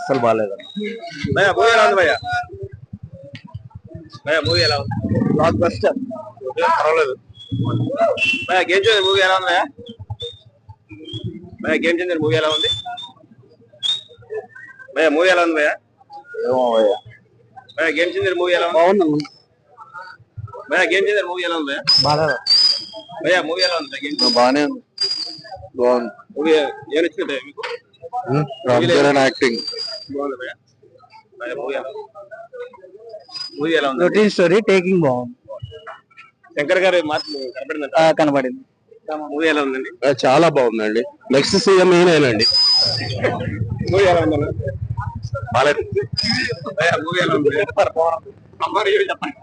అస్సలు బాగాలేదు భయ్యా మూవీ ఎలా ఉంది భయ్యా? భయ్యా మూవీ ఎలా ఉంది? Block buster. పర్వాలేదు. భయ్యా గేమ్ చేంజర్ మూవీ ఎలా ఉంది భయ్యా? భయ్యా గేమ్ చేంజర్ మూవీ ఎలా ఉంది? భయ్యా మూవీ ఎలా ఉంది భయ్యా? ఏమో భయ్యా. భయ్యా గేమ్ చేంజర్ మూవీ ఎలా ఉంది? బాగుంది. భయ్యా గేమ్ చేంజర్ మూవీ ఎలా ఉంది భయ్యా? బాగా భయ్యా మూవీ ఎలా ఉంది? బాగానే ఉంది. బాగుంది మూవీ ఏం నచ్చింది మీకు? రామ్ చరణ్ యాక్టింగ్ బాగుంది భయ్యా. భయ్యా మూవీ ఎలా ఉంది? మూవీ ఎలా ఉంది? రొటీన్ స్టోరీ, టేకింగ్ బాగుంది. శంకర్ గారి మార్పు కనపడిందంట. కనబడింది. మూవీ ఎలా ఉందండి? చాలా బాగుందండి. Next CM ఈయనేనండి. మూవీ ఎలా ఉందన్న? బాలేదు. భయ్యా మూవీ ఎలా ఉంది? అమ్మారు చెప్పండి.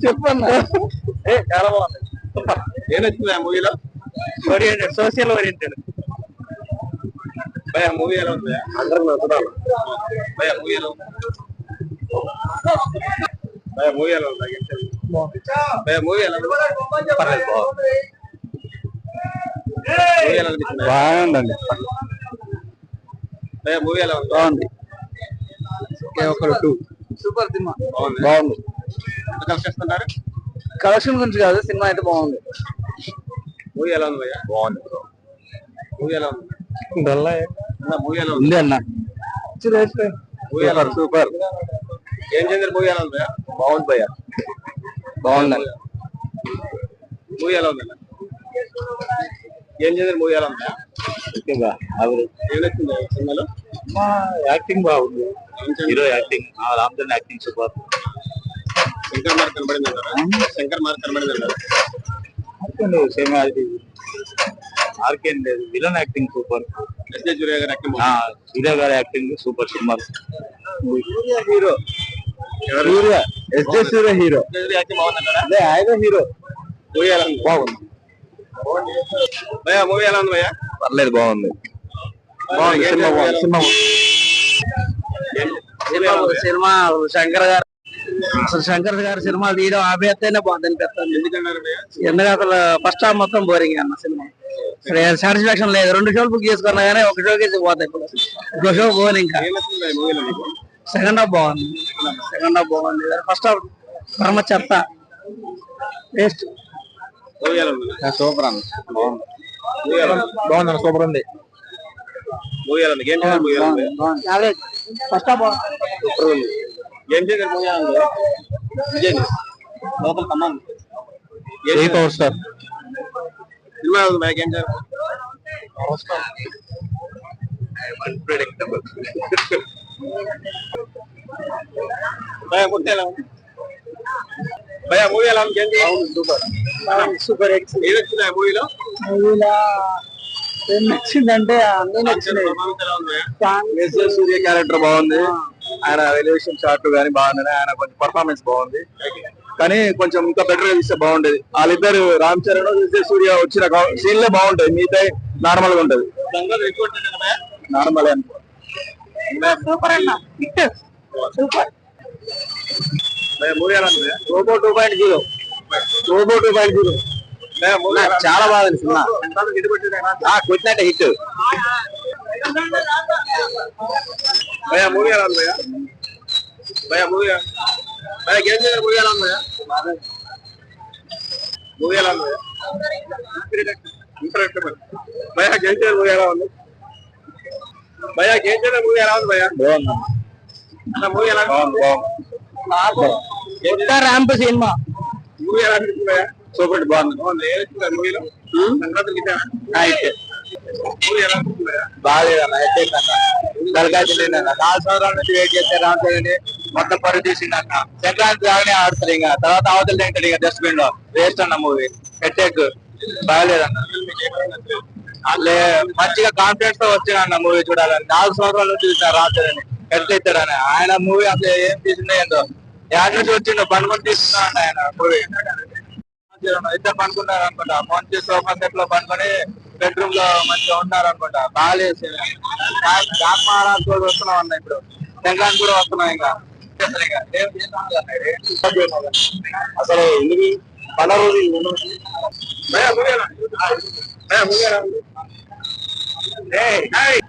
చెప్పండి. చాలా బాగుంది. ఏం నచ్చింది ఆ మూవీలో? Oriented, social oriented. భయ్యా మూవీ ఎలా ఉంది? అందరికి నచ్చుతాను. భయ్యా మూవీ ఎలా ఉంది? భయ్యా మూవీ ఎలా ఉంది? భయ్యా మూవీ ఎలా ఉంది? పర్లేదు బాగుంది. మూవీ ఎలా అనిపించింది? బాగుందండి. భయ్యా మూవీ ఎలా ఉంది? బాగుంది. ఒకరు 2 సూపర్ సినిమా. బాగుంది. ఎంత కలెక్షన్ చేస్తున్నారు? కలెక్షన్ గురించి కాదు, సినిమా అయితే బాగుంది. మూవీ ఎలా ఉంది భయ్యా? బాగుంది. మూవీ ఎలా ఉంది? మూవీ ఎలా ఉంది? ఉంది అన్న. మూవీ ఎలా ఉంది? సూపర్. ఏం చేంజర్ మూవీ ఎలా ఉంది భయ్యా? బాగుంది భయ్యా. బాగుందండి. మూవీ ఎలా ఉంది? ఏం చేంజర్ మూవీ ఎలా ఉంది? ఏం నచ్చింది సినిమాలో? యాక్టింగ్ బాగుంది. Hero acting, Ram Charan acting super. Shankar mark కనబడింది అంటారా? శంకర్ మార్క్ కనబడింది అంటారా? సేమ్ ఆర్కేం లేదు. Villain acting super. ఎస్జే సూర్య గారి యాక్టింగ్ సూర్య గారి యాక్టింగ్ సూపర్. సినిమా హీరో సూర్య, ఎస్జే సూర్య హీరో. యాక్టింగ్ బాగుందంటారా? ఆయన హీరో. మూవీ ఎలా ఉంది? బాగుంది భయ్యా. మూవీ ఎలా ఉంది భయ్యా? పర్లేదు, బాగుంది. సినిమా సినిమా శంకర్ గారు, అసలు శంకర్ గారి సినిమా తీయడం ఆపేస్తేనే బాగుంది అనిపిస్తుంది. ఎందుకన్నారు భయ్యా? ఎందుకంటే అసలు ఫస్ట్ హాఫ్ మొత్తం బోరింగ్ అన్న సినిమా. సాటిస్ఫాక్షన్ లేదు. 2 షోలు బుక్ చేసుకున్నా కానీ ఒక షోకి పోతాయి. ఇప్పుడు ఒక షో పోను. ఇంకా ఏం నచ్చింది మూవీలో మీకు? సెకండ్ హాఫ్ బాగుంది. ఫస్ట్ హాఫ్ పరమ చెత్త, వేస్ట్. మూవీ ఎలా ఉంది? సూపర్ అన్న. బాగుంది. మూవీ ఎలా ఉంది? బాగుంది. సూపర్ ఉంది. మూవీ ఎలా ఉంది? గేమ్ చేంజర్ మూవీ ఎలా ఉంది? ఫస్ట్ హాఫ్ సూపర్ ఉంది. గేమ్ చేంజర్ మూవీ ఎలా ఉంది? Vijay local Khammam. 8 hours sir. Cinema ఎలా ఉంది భయ్యా? Game changer unpredictable. భయ్యా మూవీ ఎలా ఉంది? భయ్యా మూవీ ఎలా ఉంది? Game changer super. సూపర్. ఏం నచ్చింది ఆ మూవీలో? ఏం నచ్చిందంటే అన్ని నచ్చినాయి. ఎస్జే సూర్య క్యారెక్టర్ బాగుంది. ఆయన ఎలివేషన్ షాట్ గానీ బాగుంది. ఆయన కొంచెం పర్ఫార్మెన్స్ బాగుంది. కానీ కొంచెం ఇంకా బెటర్ గా ఇస్తే బాగుండేది. వాళ్ళిద్దరు రామ్ చరణ్, ఎస్జే సూర్య వచ్చిన సీన్లే బాగుంటాయి. మిగతా నార్మల్ గా ఉంటది. నార్మల్ అనుకో. సూపర్ అన్న. సూపర్. మూవీ ఎలా ఉంది? రోబో 2.0. రోబో 2.0 చాలా బాగుంది సినిమా. కొట్టినట్టే హిట్. భయ్యా మూవీ ఎలా ఉంది భయ్యా? భయ్యా మూవీ భయ్యా గేమ్ చేంజర్ మూవీ ఎలా ఉంది భయ్యా? మూవీ ఎలా ఉంది భయ్యా? భయ్యా గేమ్ చేంజర్ మూవీ ఎలా ఉంది? భయ్యా గేమ్ చేంజర్ మూవీ ఎలా ఉంది భయ్యా? బాగుంది. మూవీ ఎలా ర్యాంప్ సినిమా. మూవీ ఎలా అనిపిస్తుంది భయ్యా? సూపర్. బాగుంది. మూవీలో సంక్రాంతికి మూవీ ఎలా అనిపిస్తుంది భయ్యా? బాగాలేదన్న. 4 సంవత్సరాల నుంచి వెయిట్ చేస్తే రామ్ చరణ్ మొత్తం పరుగు తీసిందన్న. సంక్రాంతి బాగానే ఆడుతారు. ఇంకా తర్వాత అవతల తింటాడు. ఇక డస్ట్బిన్ లో వేస్ట్ అన్న మూవీ. హెడ్ఏక్. బాగాలేదన్న. మంచిగా కాన్ఫిడెన్స్ తో వచ్చిన మూవీ చూడాలని. 4 సంవత్సరాల నుంచి చూసిన రామ్ చరణ్ ఎట్లా ఇస్తాడని. ఆయన మూవీ అసలు ఏం తీసిందో ఏందో. యాడ్ నుంచి వచ్చిండు పనుకొని తీసుకున్నా అండి ఆయన మూవీ. ఇద్దరు పనుకున్నారు అనుకుంటా. మంచి సోఫా సెట్ లో పనుకొని బెడ్రూమ్ లో మంచిగా ఉన్నారు అనుకుంటా. బాగాలేసి మహారాజు వస్తున్నాం అన్న. ఇప్పుడు సంక్రాంతి కూడా వస్తున్నాం. ఇంకా అసలు ఎందుకు పండుగ రోజు ఏయ్, ఏయ్.